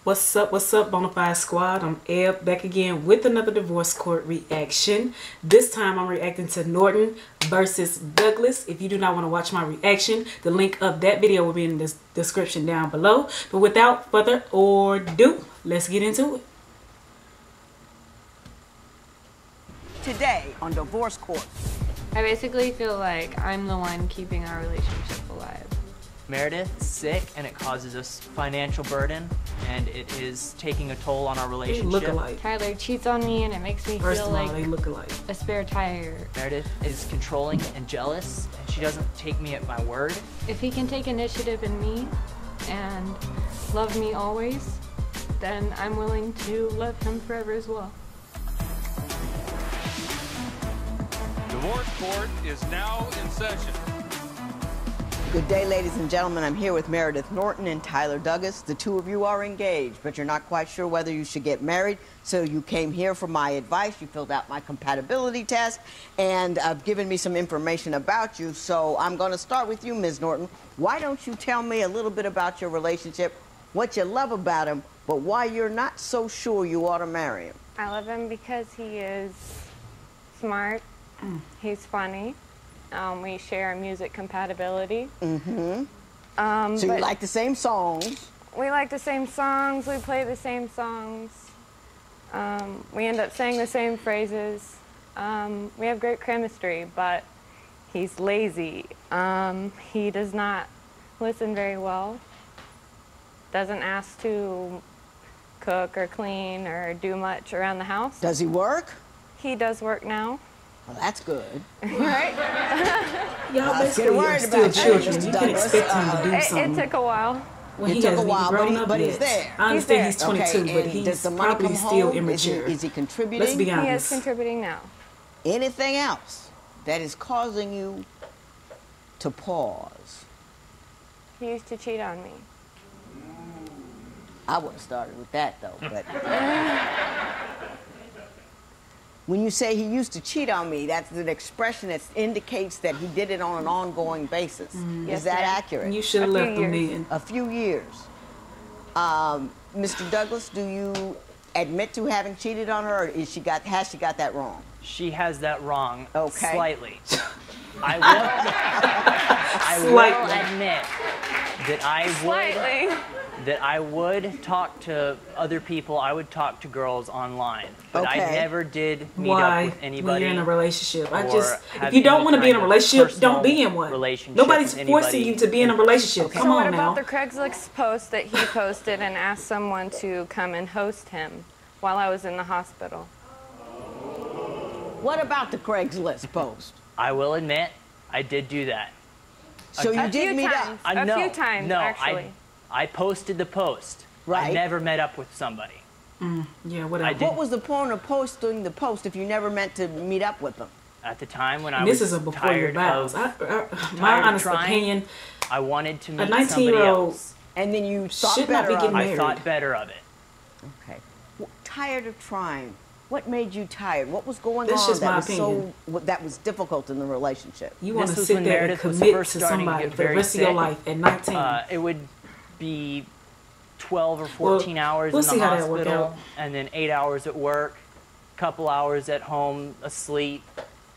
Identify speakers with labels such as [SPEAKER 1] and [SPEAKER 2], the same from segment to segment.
[SPEAKER 1] What's up, Bonafide Squad? I'm Eb, back again with another divorce court reaction. This time I'm reacting to Norton versus Douglas. If you do not want to watch my reaction, the link of that video will be in the description down below. But without further ado, let's get into it.
[SPEAKER 2] Today on Divorce Court.
[SPEAKER 3] I basically feel like I'm the one keeping our relationship alive.
[SPEAKER 4] Meredith's sick and it causes us financial burden and it is taking a toll on our relationship.
[SPEAKER 1] They look alike.
[SPEAKER 3] Tyler cheats on me and it makes me
[SPEAKER 1] First
[SPEAKER 3] feel
[SPEAKER 1] of all,
[SPEAKER 3] like
[SPEAKER 1] they look alike.
[SPEAKER 3] a spare tire.
[SPEAKER 4] Meredith is controlling and jealous and she doesn't take me at my word.
[SPEAKER 3] If he can take initiative in me and love me always, then I'm willing to love him forever as well.
[SPEAKER 5] Divorce Court is now in session.
[SPEAKER 2] Good day, ladies and gentlemen. I'm here with Meredith Norton and Tyler Douglas. The two of you are engaged, but you're not quite sure whether you should get married. So you came here for my advice. You filled out my compatibility test, and given me some information about you. So I'm going to start with you, Ms. Norton. Why don't you tell me a little bit about your relationship, what you love about him, but why you're not so sure you ought to marry him?
[SPEAKER 6] I love him because he is smart. He's funny. We share music compatibility.
[SPEAKER 2] So you like the same songs?
[SPEAKER 6] We like the same songs. We play the same songs. We end up saying the same phrases. We have great chemistry, but he's lazy. He does not listen very well. Doesn't ask to cook or clean or do much around the house.
[SPEAKER 2] Does he work?
[SPEAKER 6] He does work now.
[SPEAKER 2] Well, that's good.
[SPEAKER 6] Right?
[SPEAKER 1] Y'all basically are still children. You can expect him to do something.
[SPEAKER 6] It took a while.
[SPEAKER 1] Well, he
[SPEAKER 2] It took a
[SPEAKER 1] hasn't
[SPEAKER 2] while,
[SPEAKER 1] even grown up
[SPEAKER 2] but
[SPEAKER 1] yet.
[SPEAKER 2] he's there.
[SPEAKER 1] I understand he's 22,
[SPEAKER 2] Okay,
[SPEAKER 1] but
[SPEAKER 2] and
[SPEAKER 1] he's
[SPEAKER 2] does the money
[SPEAKER 1] probably
[SPEAKER 2] come
[SPEAKER 1] still
[SPEAKER 2] home?
[SPEAKER 1] immature.
[SPEAKER 2] Is he contributing?
[SPEAKER 1] Let's be
[SPEAKER 6] He is
[SPEAKER 1] honest.
[SPEAKER 6] contributing now.
[SPEAKER 2] Anything else that is causing you to pause?
[SPEAKER 6] He used to cheat on me.
[SPEAKER 2] I would have started with that, though. But when you say he used to cheat on me, that's an expression that indicates that he did it on an ongoing basis.
[SPEAKER 6] Yes,
[SPEAKER 2] Is that
[SPEAKER 6] ma'am.
[SPEAKER 2] accurate?
[SPEAKER 1] You should have
[SPEAKER 6] A few
[SPEAKER 1] left them
[SPEAKER 6] years.
[SPEAKER 1] then.
[SPEAKER 2] A few years. Mr. Douglas, do you admit to having cheated on her, or has she got that wrong?
[SPEAKER 4] She has that wrong
[SPEAKER 2] Okay.
[SPEAKER 4] slightly. I will admit that I would talk to other people. I would talk to girls online, but I
[SPEAKER 2] Okay.
[SPEAKER 4] never did meet
[SPEAKER 1] Why?
[SPEAKER 4] up with
[SPEAKER 1] When
[SPEAKER 4] anybody.
[SPEAKER 1] you're in a relationship,
[SPEAKER 4] or
[SPEAKER 1] if
[SPEAKER 4] have
[SPEAKER 1] you don't
[SPEAKER 4] any
[SPEAKER 1] want to be in a
[SPEAKER 4] kind of
[SPEAKER 1] relationship, don't be
[SPEAKER 4] personal
[SPEAKER 1] in one.
[SPEAKER 4] relationship
[SPEAKER 1] Nobody's
[SPEAKER 4] with
[SPEAKER 1] forcing
[SPEAKER 4] anybody.
[SPEAKER 1] you to be in a relationship. Come
[SPEAKER 6] So what
[SPEAKER 1] on now.
[SPEAKER 6] about the Craigslist post that he posted and asked someone to come and host him while I was in the hospital?
[SPEAKER 2] What about the Craigslist post?
[SPEAKER 4] I will admit, I did do that.
[SPEAKER 2] So you
[SPEAKER 6] A
[SPEAKER 2] did
[SPEAKER 6] few
[SPEAKER 2] meet
[SPEAKER 6] times.
[SPEAKER 2] up?
[SPEAKER 6] A
[SPEAKER 4] No,
[SPEAKER 6] few times,
[SPEAKER 4] no,
[SPEAKER 6] actually.
[SPEAKER 4] I posted the post. I
[SPEAKER 2] Right.
[SPEAKER 4] never met up with somebody.
[SPEAKER 1] Yeah, whatever.
[SPEAKER 4] I did.
[SPEAKER 2] What was the point of posting the post if you never meant to meet up with them?
[SPEAKER 4] At the time when I
[SPEAKER 1] This
[SPEAKER 4] was
[SPEAKER 1] is a before your
[SPEAKER 4] tired
[SPEAKER 1] vows.
[SPEAKER 4] of,
[SPEAKER 1] My
[SPEAKER 4] tired of
[SPEAKER 1] honest
[SPEAKER 4] trying,
[SPEAKER 1] opinion,
[SPEAKER 4] I wanted to meet
[SPEAKER 1] 19-year-old
[SPEAKER 4] somebody else.
[SPEAKER 2] And then you thought
[SPEAKER 1] should not
[SPEAKER 2] better
[SPEAKER 1] be
[SPEAKER 2] of
[SPEAKER 1] getting
[SPEAKER 2] it.
[SPEAKER 4] I
[SPEAKER 1] married.
[SPEAKER 4] thought better of it.
[SPEAKER 2] Okay. Tired of trying. What made you tired? What was going
[SPEAKER 1] That's
[SPEAKER 2] on
[SPEAKER 1] just
[SPEAKER 2] that
[SPEAKER 1] my
[SPEAKER 2] was
[SPEAKER 1] opinion.
[SPEAKER 2] that was difficult in the relationship?
[SPEAKER 1] You want
[SPEAKER 4] This
[SPEAKER 1] to
[SPEAKER 4] was
[SPEAKER 1] sit
[SPEAKER 4] when
[SPEAKER 1] there and
[SPEAKER 4] Meredith was
[SPEAKER 1] commit
[SPEAKER 4] first
[SPEAKER 1] to
[SPEAKER 4] starting to
[SPEAKER 1] somebody
[SPEAKER 4] get
[SPEAKER 1] for the
[SPEAKER 4] very
[SPEAKER 1] rest of your
[SPEAKER 4] sick.
[SPEAKER 1] life at 19.
[SPEAKER 4] It would be 12 or 14 hours
[SPEAKER 1] we'll
[SPEAKER 4] in
[SPEAKER 1] see
[SPEAKER 4] the
[SPEAKER 1] how that work
[SPEAKER 4] hospital,
[SPEAKER 1] out.
[SPEAKER 4] and then 8 hours at work, couple hours at home asleep,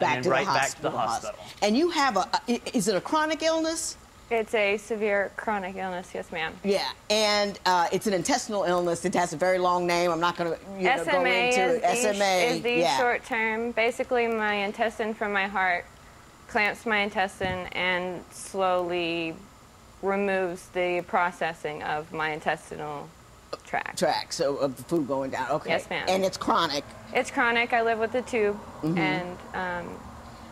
[SPEAKER 4] and then right back to the hospital.
[SPEAKER 2] And you have is it a chronic illness?
[SPEAKER 6] It's a severe chronic illness, yes, ma'am.
[SPEAKER 2] Yeah, and it's an intestinal illness. It has a very long name. I'm not going to go
[SPEAKER 6] SMA
[SPEAKER 2] into it.
[SPEAKER 6] is the
[SPEAKER 2] yeah.
[SPEAKER 6] short term. Basically, my intestine from my heart clamps my intestine and slowly removes the processing of my intestinal tract.
[SPEAKER 2] So of the food going down. Okay.
[SPEAKER 6] Yes, ma'am.
[SPEAKER 2] And it's chronic.
[SPEAKER 6] It's chronic. I live with a tube, and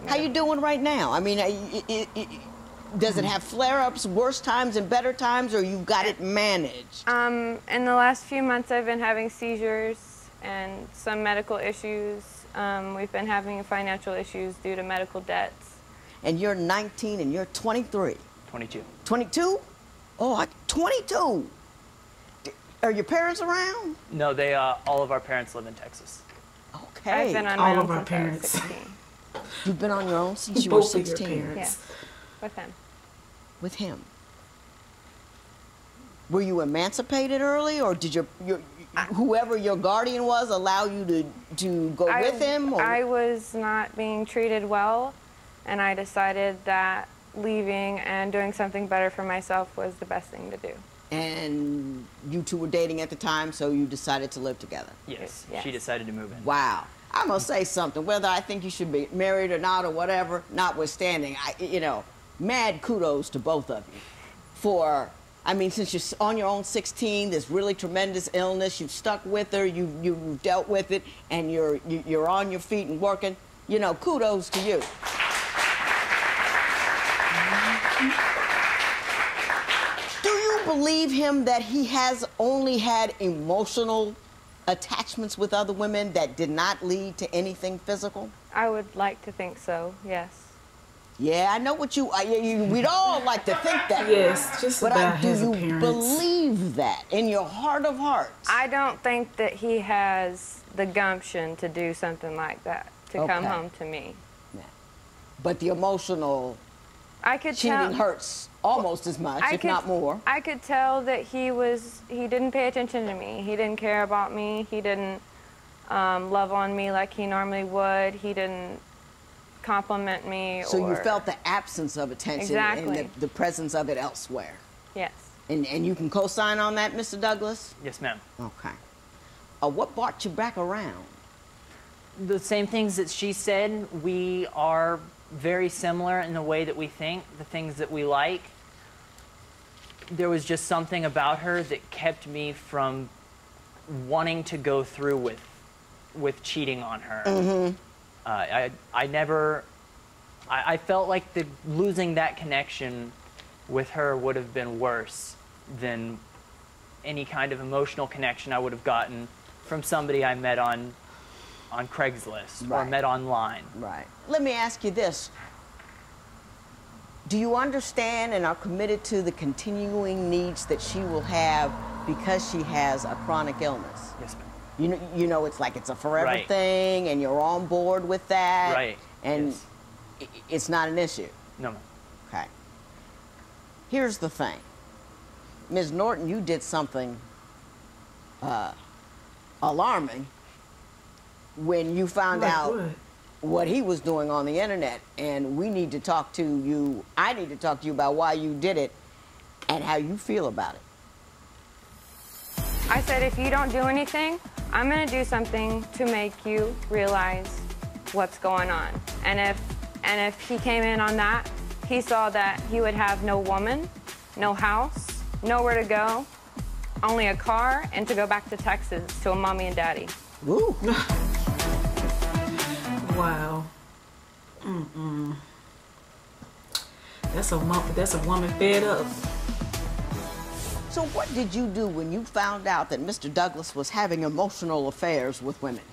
[SPEAKER 2] How you doing right now? I mean, does it have flare-ups, worse times and better times, or you've got it managed?
[SPEAKER 6] in the last few months, I've been having seizures and some medical issues. We've been having financial issues due to medical debts.
[SPEAKER 2] And you're 19 and you're 23.
[SPEAKER 4] 22.
[SPEAKER 2] 22? Oh, 22. Are your parents around?
[SPEAKER 4] No, they all of our parents live in Texas.
[SPEAKER 2] Okay.
[SPEAKER 6] I've been on my
[SPEAKER 1] all
[SPEAKER 6] own
[SPEAKER 1] of our
[SPEAKER 6] since I was
[SPEAKER 1] parents.
[SPEAKER 6] 16.
[SPEAKER 2] You've been on your own since you were
[SPEAKER 1] Both of your
[SPEAKER 2] 16.
[SPEAKER 1] parents.
[SPEAKER 6] Yes, with him.
[SPEAKER 2] With him. Were you emancipated early, or did whoever your guardian was allow you to go with him? Or?
[SPEAKER 6] I was not being treated well, and I decided that leaving and doing something better for myself was the best thing to do.
[SPEAKER 2] And you two were dating at the time, so you decided to live together?
[SPEAKER 4] Yes,
[SPEAKER 6] Yes.
[SPEAKER 4] she decided to move in.
[SPEAKER 2] Wow. I'm going to say something, whether I think you should be married or not or whatever, notwithstanding, mad kudos to both of you for, I mean, since you're on your own 16, this really tremendous illness, you've stuck with her, you've dealt with it, and you're on your feet and working, kudos to you. Do you believe him that he has only had emotional attachments with other women that did not lead to anything physical?
[SPEAKER 6] I would like to think so, yes.
[SPEAKER 2] Yeah, I know what we'd all like to think that.
[SPEAKER 1] Yes, just about his appearance.
[SPEAKER 2] Do you believe that in your heart of hearts?
[SPEAKER 6] I don't think that he has the gumption to do something like that, to come home to me.
[SPEAKER 2] Yeah. But the emotional cheating hurts almost as much, if not more.
[SPEAKER 6] I could tell that he didn't pay attention to me. He didn't care about me. He didn't love on me like he normally would. He didn't compliment me.
[SPEAKER 2] So you felt the absence of attention and the presence of it elsewhere.
[SPEAKER 6] Yes.
[SPEAKER 2] And you can co-sign on that, Mr. Douglas?
[SPEAKER 4] Yes, ma'am.
[SPEAKER 2] Okay. What brought you back around?
[SPEAKER 4] The same things that she said. We are very similar in the way that we think, the things that we like. There was just something about her that kept me from wanting to go through with cheating on her. Mm-hmm. I felt like losing that connection with her would have been worse than any kind of emotional connection I would have gotten from somebody I met on Craigslist or met online.
[SPEAKER 2] Right. Let me ask you this. Do you understand and are committed to the continuing needs that she will have because she has a chronic illness?
[SPEAKER 4] Yes, ma'am.
[SPEAKER 2] You know, it's like it's a forever thing, and you're on board with that.
[SPEAKER 4] Right.
[SPEAKER 2] And it's not an issue.
[SPEAKER 4] No, ma'am.
[SPEAKER 2] Okay. Here's the thing. Ms. Norton, you did something alarming when you found out what he was doing on the internet, and we need to talk to you. I need to talk to you about why you did it and how you feel about it.
[SPEAKER 6] I said, if you don't do anything, I'm going to do something to make you realize what's going on. And if he came in on that, he saw that he would have no woman, no house, nowhere to go, only a car, and to go back to Texas to a mommy and daddy.
[SPEAKER 2] Woo.
[SPEAKER 1] Wow. That's a woman fed up.
[SPEAKER 2] So what did you do when you found out that Mr. Douglas was having emotional affairs with women?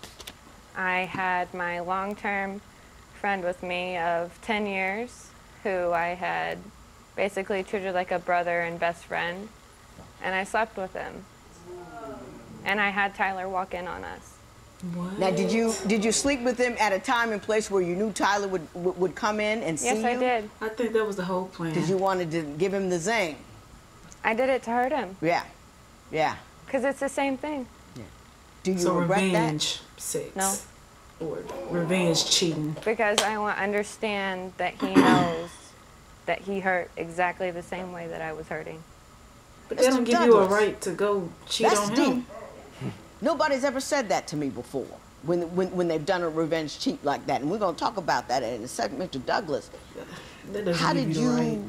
[SPEAKER 6] I had my long-term friend with me of 10 years who I had basically treated like a brother and best friend, and I slept with him. And I had Tyler walk in on us.
[SPEAKER 1] What?
[SPEAKER 2] Now, did you sleep with him at a time and place where you knew Tyler would come in and see you?
[SPEAKER 6] Yes, I did.
[SPEAKER 1] I think that was the whole plan.
[SPEAKER 2] Did you wanted to give him the zing?
[SPEAKER 6] I did it to hurt him.
[SPEAKER 2] Yeah, yeah.
[SPEAKER 6] Because it's the same thing.
[SPEAKER 2] Yeah. Do you regret
[SPEAKER 1] revenge
[SPEAKER 2] that?
[SPEAKER 1] sex?
[SPEAKER 6] No.
[SPEAKER 1] Or revenge cheating?
[SPEAKER 6] Because I want to understand that he knows that he hurt exactly the same way that I was hurting.
[SPEAKER 1] But that don't give you a right to go cheat on him.
[SPEAKER 2] Deep. Nobody's ever said that to me before when they've done a revenge cheat like that. And we're going to talk about that in a second. Mr. Douglas, how did you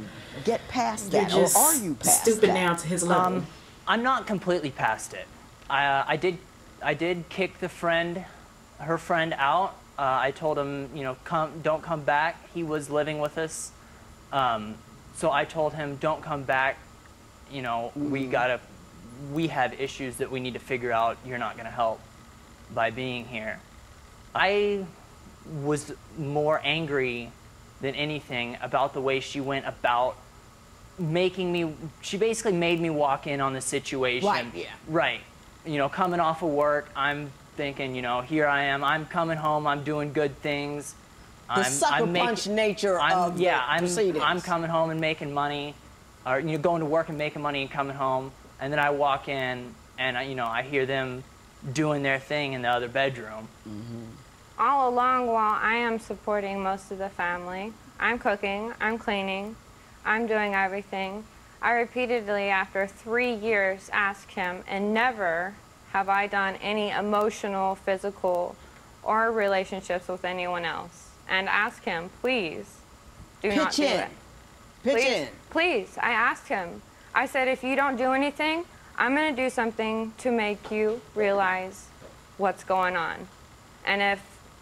[SPEAKER 2] get past that? Or are you past
[SPEAKER 1] stooping
[SPEAKER 2] that?
[SPEAKER 1] down to his level?
[SPEAKER 4] I'm not completely past it. I did kick her friend out. I told him, don't come back. He was living with us. So I told him, don't come back. We have issues that we need to figure out. You're not going to help by being here. I was more angry than anything about the way she went about she basically made me walk in on the situation.
[SPEAKER 2] Right, yeah.
[SPEAKER 4] Right. Coming off of work, I'm thinking, here I am, I'm coming home, I'm doing good things.
[SPEAKER 2] The sucker punch nature of the proceedings.
[SPEAKER 4] I'm coming home and making money, or going to work and making money and coming home. And then I walk in and I hear them doing their thing in the other bedroom.
[SPEAKER 6] All along, while I am supporting most of the family, I'm cooking, I'm cleaning, I'm doing everything. I repeatedly, after 3 years, ask him, and never have I done any emotional, physical, or relationships with anyone else. And ask him, please, do not do it.
[SPEAKER 2] Pitch in.
[SPEAKER 6] Please, I asked him. I said, if you don't do anything, I'm going to do something to make you realize what's going on. And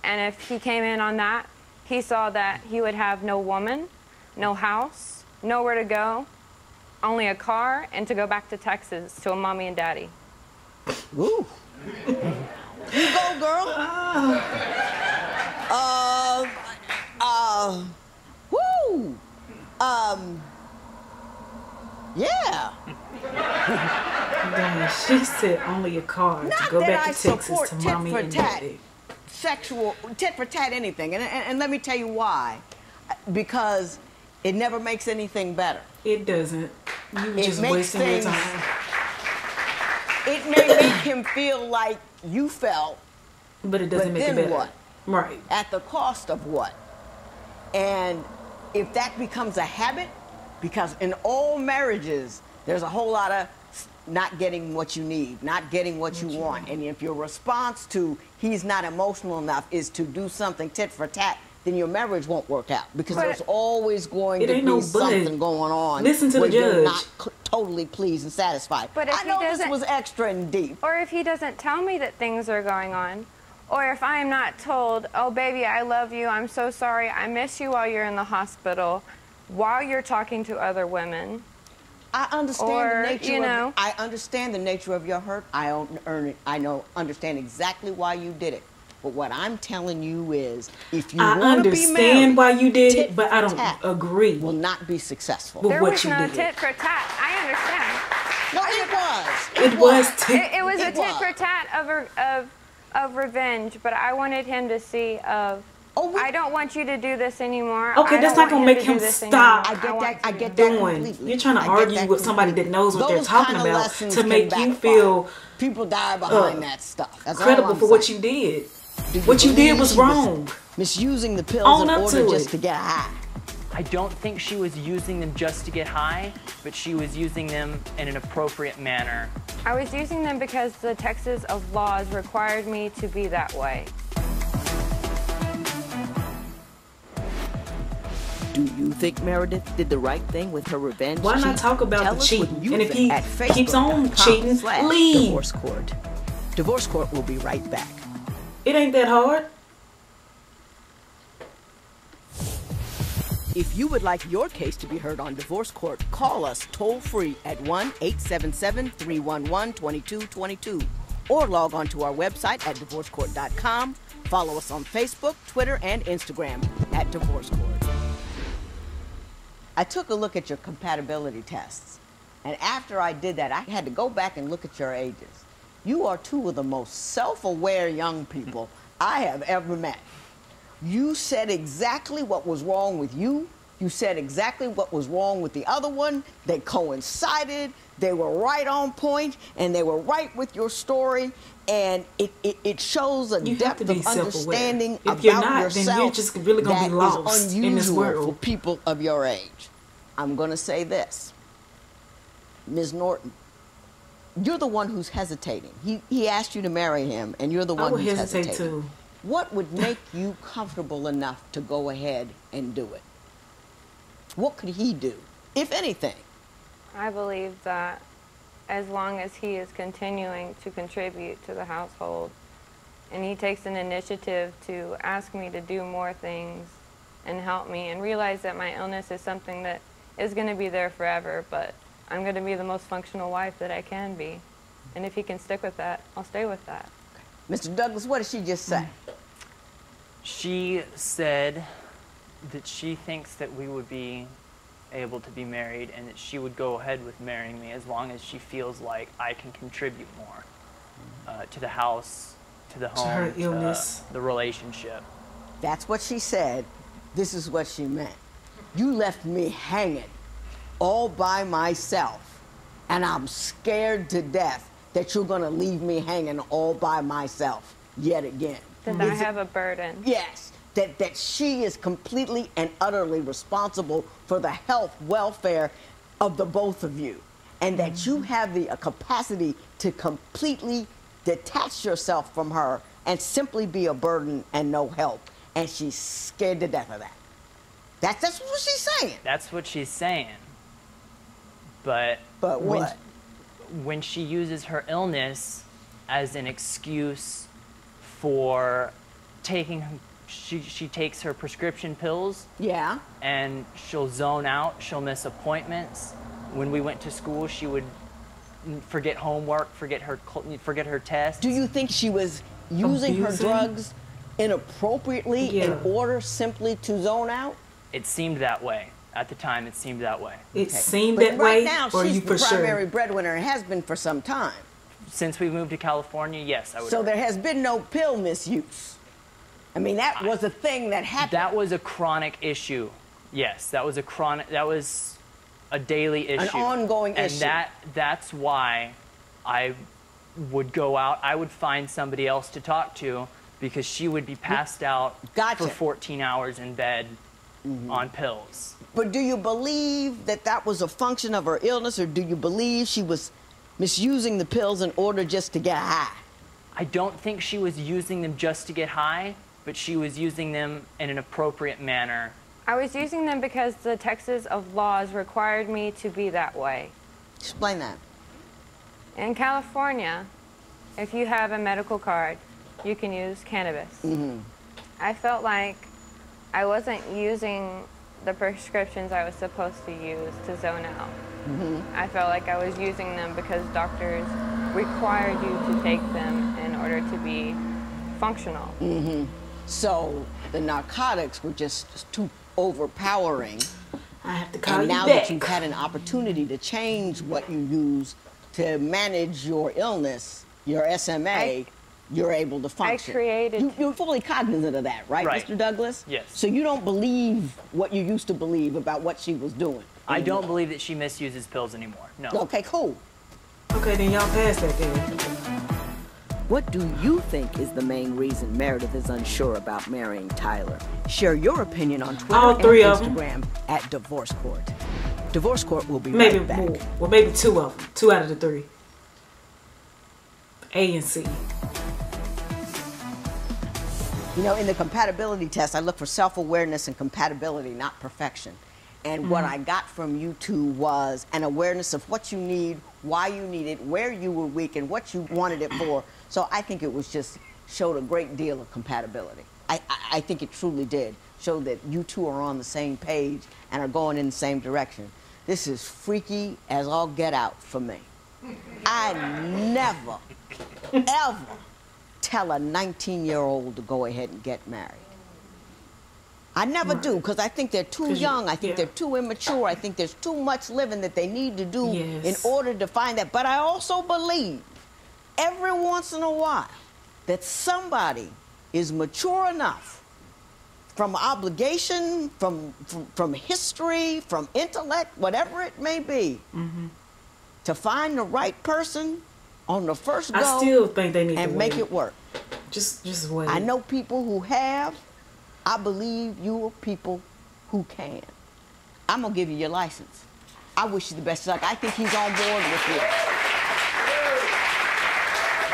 [SPEAKER 6] if he came in on that, he saw that he would have no woman, no house, nowhere to go, only a car, and to go back to Texas to a mommy and daddy.
[SPEAKER 2] Woo. You go, girl. Woo. Yeah.
[SPEAKER 1] Damn, she said only a car to
[SPEAKER 2] Not
[SPEAKER 1] go
[SPEAKER 2] that
[SPEAKER 1] back
[SPEAKER 2] I
[SPEAKER 1] to Texas
[SPEAKER 2] support
[SPEAKER 1] to
[SPEAKER 2] tit
[SPEAKER 1] mommy
[SPEAKER 2] for
[SPEAKER 1] and
[SPEAKER 2] tat,
[SPEAKER 1] daddy.
[SPEAKER 2] sexual, tit for tat anything. And let me tell you why. Because it never makes anything better.
[SPEAKER 1] It doesn't. You were
[SPEAKER 2] It
[SPEAKER 1] just
[SPEAKER 2] makes
[SPEAKER 1] wasting your
[SPEAKER 2] things-
[SPEAKER 1] time.
[SPEAKER 2] It may make him feel like you felt,
[SPEAKER 1] But it doesn't
[SPEAKER 2] but
[SPEAKER 1] make it
[SPEAKER 2] then
[SPEAKER 1] better.
[SPEAKER 2] what?
[SPEAKER 1] Right.
[SPEAKER 2] At the cost of what? And if that becomes a habit, because in all marriages, there's a whole lot of not getting what you need, not getting what you want. And if your response to he's not emotional enough is to do something tit for tat, then your marriage won't work out, because there's always going
[SPEAKER 1] It
[SPEAKER 2] to
[SPEAKER 1] ain't
[SPEAKER 2] be
[SPEAKER 1] no but.
[SPEAKER 2] something going on.
[SPEAKER 1] Listen to the
[SPEAKER 2] where you're
[SPEAKER 1] judge.
[SPEAKER 2] not totally pleased and satisfied.
[SPEAKER 6] But if
[SPEAKER 2] I
[SPEAKER 6] he
[SPEAKER 2] know this
[SPEAKER 6] doesn't-
[SPEAKER 2] was extra and deep.
[SPEAKER 6] Or if he doesn't tell me that things are going on, or if I am not told, oh baby, I love you, I'm so sorry, I miss you while you're in the hospital, while you're talking to other women.
[SPEAKER 2] I understand
[SPEAKER 6] Or,
[SPEAKER 2] the nature
[SPEAKER 6] you know.
[SPEAKER 2] I understand the nature of your hurt. I understand exactly why you did it. But what I'm telling you is, if you
[SPEAKER 1] I
[SPEAKER 2] want to be married,
[SPEAKER 1] understand why you did
[SPEAKER 2] tit
[SPEAKER 1] it, but I
[SPEAKER 2] for
[SPEAKER 1] don't
[SPEAKER 2] tat
[SPEAKER 1] agree.
[SPEAKER 2] will not be successful.
[SPEAKER 1] Well,
[SPEAKER 6] There
[SPEAKER 1] what
[SPEAKER 6] was
[SPEAKER 1] you
[SPEAKER 6] no
[SPEAKER 1] did.
[SPEAKER 6] tit for tat. I understand.
[SPEAKER 2] No, it was.
[SPEAKER 1] It was tit.
[SPEAKER 6] It was a
[SPEAKER 2] It
[SPEAKER 6] tit
[SPEAKER 2] was.
[SPEAKER 6] for tat of revenge, but I wanted him to see of, I don't want you to do this anymore.
[SPEAKER 1] Okay,
[SPEAKER 6] I
[SPEAKER 1] that's
[SPEAKER 6] don't
[SPEAKER 1] not gonna
[SPEAKER 6] want
[SPEAKER 1] make
[SPEAKER 6] to do
[SPEAKER 1] him
[SPEAKER 6] this
[SPEAKER 1] stop.
[SPEAKER 6] anymore.
[SPEAKER 2] I get that
[SPEAKER 1] doing.
[SPEAKER 2] completely.
[SPEAKER 1] You're trying to
[SPEAKER 2] I get
[SPEAKER 1] argue
[SPEAKER 2] that
[SPEAKER 1] with somebody that
[SPEAKER 2] completely.
[SPEAKER 1] knows what they're
[SPEAKER 2] Those
[SPEAKER 1] talking
[SPEAKER 2] kind of
[SPEAKER 1] about
[SPEAKER 2] lessons
[SPEAKER 1] to
[SPEAKER 2] can
[SPEAKER 1] make you
[SPEAKER 2] backfire.
[SPEAKER 1] feel
[SPEAKER 2] People die behind that stuff. That's all
[SPEAKER 1] credible
[SPEAKER 2] I'm
[SPEAKER 1] for what
[SPEAKER 2] saying.
[SPEAKER 1] you did.
[SPEAKER 2] Do you
[SPEAKER 1] What you did
[SPEAKER 2] believe
[SPEAKER 1] was
[SPEAKER 2] she
[SPEAKER 1] wrong.
[SPEAKER 2] Misusing the pills
[SPEAKER 1] Own
[SPEAKER 2] in
[SPEAKER 1] up
[SPEAKER 2] order
[SPEAKER 1] to
[SPEAKER 2] just
[SPEAKER 1] it.
[SPEAKER 2] to get high.
[SPEAKER 4] I don't think she was using them just to get high, but she was using them in an appropriate manner.
[SPEAKER 6] I was using them because the Texas of laws required me to be that way.
[SPEAKER 2] Do you think Meredith did the right thing with her revenge?
[SPEAKER 1] Why not
[SPEAKER 2] cheat?
[SPEAKER 1] talk about
[SPEAKER 2] Tell
[SPEAKER 1] the
[SPEAKER 2] us
[SPEAKER 1] cheating?
[SPEAKER 2] what you
[SPEAKER 1] And if
[SPEAKER 2] think
[SPEAKER 1] he
[SPEAKER 2] at
[SPEAKER 1] keeps on cheating, leave.
[SPEAKER 2] Divorce Court. Divorce Court will be right back.
[SPEAKER 1] It ain't that hard.
[SPEAKER 2] If you would like your case to be heard on Divorce Court, call us toll-free at 1-877-311-2222 or log on to our website at divorcecourt.com. Follow us on Facebook, Twitter, and Instagram at Divorce Court. I took a look at your compatibility tests, and after I did that, I had to go back and look at your ages. You are two of the most self-aware young people I have ever met. You said exactly what was wrong with you. You said exactly what was wrong with the other one. They coincided. They were right on point, and they were right with your story. And it shows a
[SPEAKER 1] You have to
[SPEAKER 2] depth
[SPEAKER 1] be
[SPEAKER 2] of
[SPEAKER 1] self-aware.
[SPEAKER 2] understanding
[SPEAKER 1] If
[SPEAKER 2] about
[SPEAKER 1] you're not, then
[SPEAKER 2] yourself
[SPEAKER 1] you're just really gonna be
[SPEAKER 2] that
[SPEAKER 1] lost
[SPEAKER 2] is
[SPEAKER 1] in this
[SPEAKER 2] unusual
[SPEAKER 1] world.
[SPEAKER 2] for people of your age. I'm going to say this. Ms. Norton, you're the one who's hesitating. He asked you to marry him, and you're the
[SPEAKER 1] I
[SPEAKER 2] one
[SPEAKER 1] would
[SPEAKER 2] who's
[SPEAKER 1] hesitate
[SPEAKER 2] hesitating.
[SPEAKER 1] too.
[SPEAKER 2] What would make you comfortable enough to go ahead and do it? What could he do, if anything?
[SPEAKER 6] I believe that as long as he is continuing to contribute to the household and he takes an initiative to ask me to do more things and help me and realize that my illness is something that is going to be there forever, but I'm going to be the most functional wife that I can be. And if he can stick with that, I'll stay with that.
[SPEAKER 2] Mr. Douglas, what did she just say?
[SPEAKER 4] She said that she thinks that we would be able to be married and that she would go ahead with marrying me as long as she feels like I can contribute more to the house, to the home,
[SPEAKER 1] her illness.
[SPEAKER 4] the relationship.
[SPEAKER 2] That's what she said. This is what she meant. You left me hanging all by myself. and I'm scared to death that you're gonna leave me hanging all by myself yet again.
[SPEAKER 6] That I have a burden.
[SPEAKER 2] Yes, that she is completely and utterly responsible for the health, welfare of the both of you, and that you have the capacity to completely detach yourself from her and simply be a burden and no help. And she's scared to death of that. That's what she's saying.
[SPEAKER 4] That's what she's saying. But
[SPEAKER 2] what?
[SPEAKER 4] When she uses her illness as an excuse for taking, she takes her prescription pills.
[SPEAKER 2] Yeah.
[SPEAKER 4] And she'll zone out. She'll miss appointments. When we went to school, she would forget homework, forget her tests.
[SPEAKER 2] Do you think she was using her drugs inappropriately in order simply to zone out?
[SPEAKER 4] It seemed that way. At the time, it seemed that way.
[SPEAKER 1] It seemed
[SPEAKER 2] But
[SPEAKER 1] that
[SPEAKER 2] right
[SPEAKER 1] way,
[SPEAKER 2] now,
[SPEAKER 1] or
[SPEAKER 2] she's
[SPEAKER 1] you for
[SPEAKER 2] the
[SPEAKER 1] sure?
[SPEAKER 2] primary breadwinner and has been for some time.
[SPEAKER 4] Since we moved to California, yes, I would.
[SPEAKER 2] So there has been no pill misuse. I mean, that was a thing that happened.
[SPEAKER 4] That was a chronic issue. Yes, that was a daily issue.
[SPEAKER 2] An ongoing issue.
[SPEAKER 4] And that's why I would go out. I would find somebody else to talk to because she would be passed out for 14 hours in bed on pills.
[SPEAKER 2] But do you believe that that was a function of her illness, or do you believe she was misusing the pills in order just to get high?
[SPEAKER 4] I don't think she was using them just to get high, but she was using them in an appropriate manner.
[SPEAKER 6] I was using them because the Texas of laws required me to be that way.
[SPEAKER 2] Explain that.
[SPEAKER 6] In California, if you have a medical card, you can use cannabis. I felt like I wasn't using the prescriptions I was supposed to use to zone out. I felt like I was using them because doctors required you to take them in order to be functional.
[SPEAKER 2] So the narcotics were just too overpowering.
[SPEAKER 1] I have to call
[SPEAKER 2] and
[SPEAKER 1] you
[SPEAKER 2] now
[SPEAKER 1] back.
[SPEAKER 2] that you've had an opportunity to change what you use to manage your illness, your SMA, you're able to function. You're fully cognizant of that, right, Mr. Douglas?
[SPEAKER 4] Yes.
[SPEAKER 2] So you don't believe what you used to believe about what she was doing?
[SPEAKER 4] I don't believe that she misuses pills anymore, no.
[SPEAKER 2] Okay, cool.
[SPEAKER 1] Okay, then y'all pass that then.
[SPEAKER 2] What do you think is the main reason Meredith is unsure about marrying Tyler? Share your opinion on Twitter
[SPEAKER 1] All three
[SPEAKER 2] and
[SPEAKER 1] of them.
[SPEAKER 2] Instagram at Divorce Court. Divorce Court will be
[SPEAKER 1] Maybe
[SPEAKER 2] right back.
[SPEAKER 1] more. Well, maybe two of them. 2 out of the 3. A and C.
[SPEAKER 2] You know, in the compatibility test, I look for self-awareness and compatibility, not perfection. And what I got from you two was an awareness of what you need, why you need it, where you were weak, and what you wanted it for. So I think it was just showed a great deal of compatibility. I think it truly did. Showed that you two are on the same page and are going in the same direction. This is freaky as all get out for me. I never, ever tell a 19-year-old to go ahead and get married. I never do, because I think they're too young. I think they're too immature. I think there's too much living that they need to do in order to find that. But I also believe every once in a while that somebody is mature enough from obligation, from history, from intellect, whatever it may be, to find the right person on the first go.
[SPEAKER 1] I still think they need
[SPEAKER 2] and
[SPEAKER 1] to
[SPEAKER 2] make
[SPEAKER 1] wait.
[SPEAKER 2] it work.
[SPEAKER 1] Just wait.
[SPEAKER 2] I know people who have. I believe you are people who can. I'm gonna give you your license. I wish you the best luck. I think he's on board with you.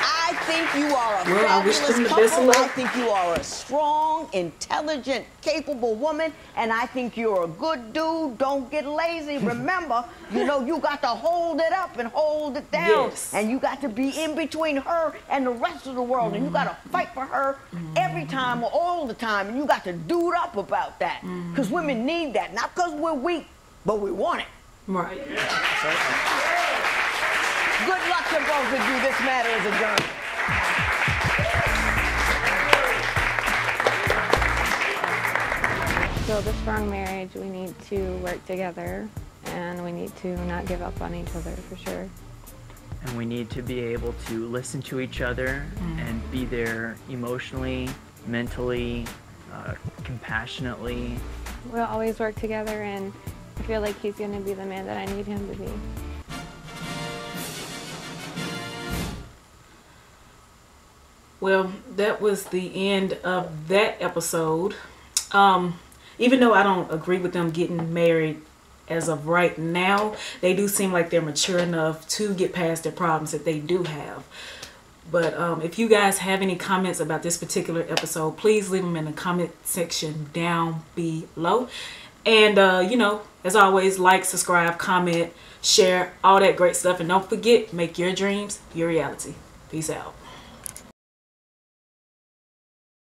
[SPEAKER 2] I think you are a fabulous couple. I think you are a strong, intelligent, capable woman, and I think you're a good dude. Don't get lazy. Remember, you know, you got to hold it up and hold it down. And you got to be in between her and the rest of the world. And you got to fight for her every time or all the time. And you got to dude up about that. Because women need that. Not because we're weak, but we want it.
[SPEAKER 1] Right.
[SPEAKER 2] Good luck to both of you. This matter is adjourned.
[SPEAKER 6] To build a strong marriage, we need to work together, and we need to not give up on each other, for sure.
[SPEAKER 4] And we need to be able to listen to each other and be there emotionally, mentally, compassionately.
[SPEAKER 6] We'll always work together, and I feel like he's going to be the man that I need him to be.
[SPEAKER 1] Well, that was the end of that episode. Even though I don't agree with them getting married as of right now, they do seem like they're mature enough to get past their problems that they do have. But if you guys have any comments about this particular episode, please leave them in the comment section down below. And, you know, as always, like, subscribe, comment, share, all that great stuff. And don't forget, make your dreams your reality. Peace out.